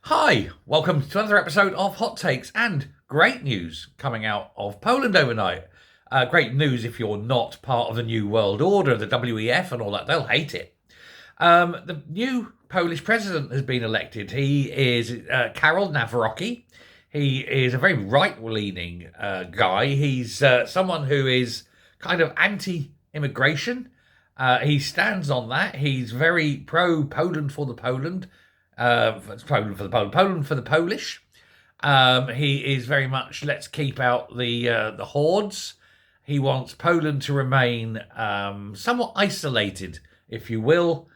Hi, welcome to another episode of Hot Takes and great news coming out of Poland overnight. Great news if you're not part of the New World Order, the WEF and all that, they'll hate it. The new Polish president has been elected. He is Karol Nawrocki. He is a very right-leaning guy. He's someone who is kind of anti-immigration. He stands on that. He's very pro-Poland for the Poland. Poland for the Poland, Poland for the Polish. He is very much let's keep out the hordes. He wants Poland to remain somewhat isolated, if you will.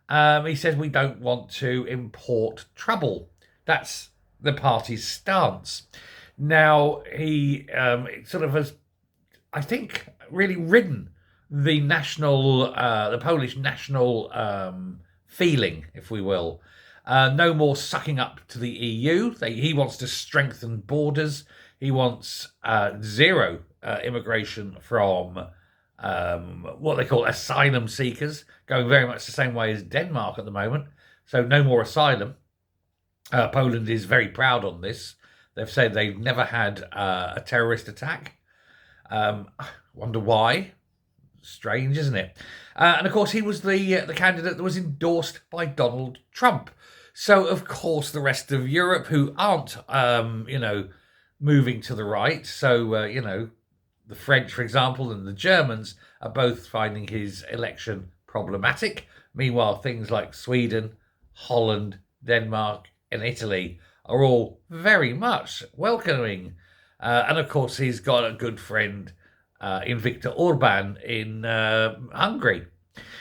He says we don't want to import trouble. That's the party's stance. Now he sort of has, I think, really ridden the the Polish national feeling, if we will. No more sucking up to the EU. He wants to strengthen borders. He wants zero immigration from what they call asylum seekers, going very much the same way as Denmark at the moment. So no more asylum. Poland is very proud on this. They've said they've never had a terrorist attack. Wonder why. Strange, isn't it? And of course, he was the candidate that was endorsed by Donald Trump. So, of course, the rest of Europe who aren't, moving to the right. So, the French, for example, and the Germans are both finding his election problematic. Meanwhile, things like Sweden, Holland, Denmark, and Italy are all very much welcoming. And, of course, he's got a good friend in Viktor Orban in Hungary.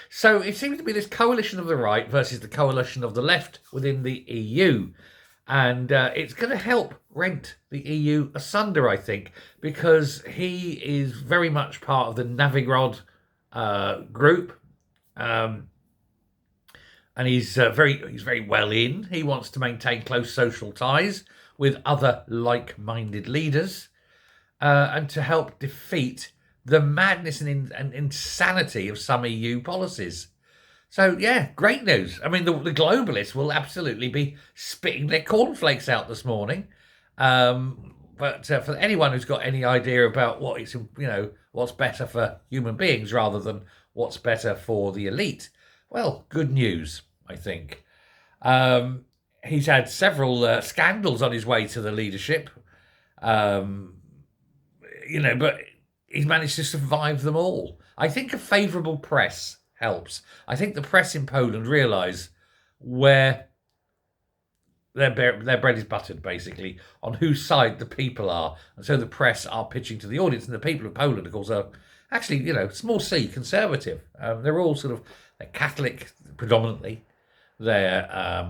So it seems to be this coalition of the right versus the coalition of the left within the EU. And it's going to help rent the EU asunder, I think, because he is very much part of the Novigrad group. And he's very well in. He wants to maintain close social ties with other like-minded leaders and to help defeat the madness and insanity of some EU policies. So, yeah, great news. I mean, the globalists will absolutely be spitting their cornflakes out this morning. But for anyone who's got any idea about what's better for human beings rather than what's better for the elite, well, good news, I think. He's had several scandals on his way to the leadership, but he's managed to survive them all. I think a favourable press helps. I think the press in Poland realise where their bread is buttered, basically, on whose side the people are. And so the press are pitching to the audience. And the people of Poland, of course, are actually, small c, conservative. They're all they're Catholic predominantly. They're how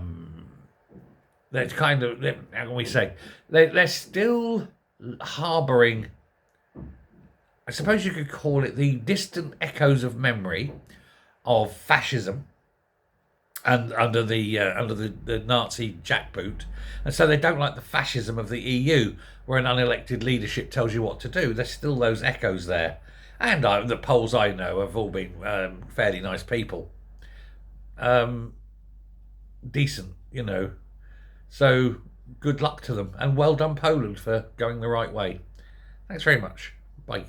can we say? They're still harbouring, I suppose you could call it, the distant echoes of memory of fascism and under the Nazi jackboot. And so they don't like the fascism of the EU, where an unelected leadership tells you what to do. There's still those echoes there. And the Poles I know have all been fairly nice people. Decent, So good luck to them. And well done, Poland, for going the right way. Thanks very much. Bye.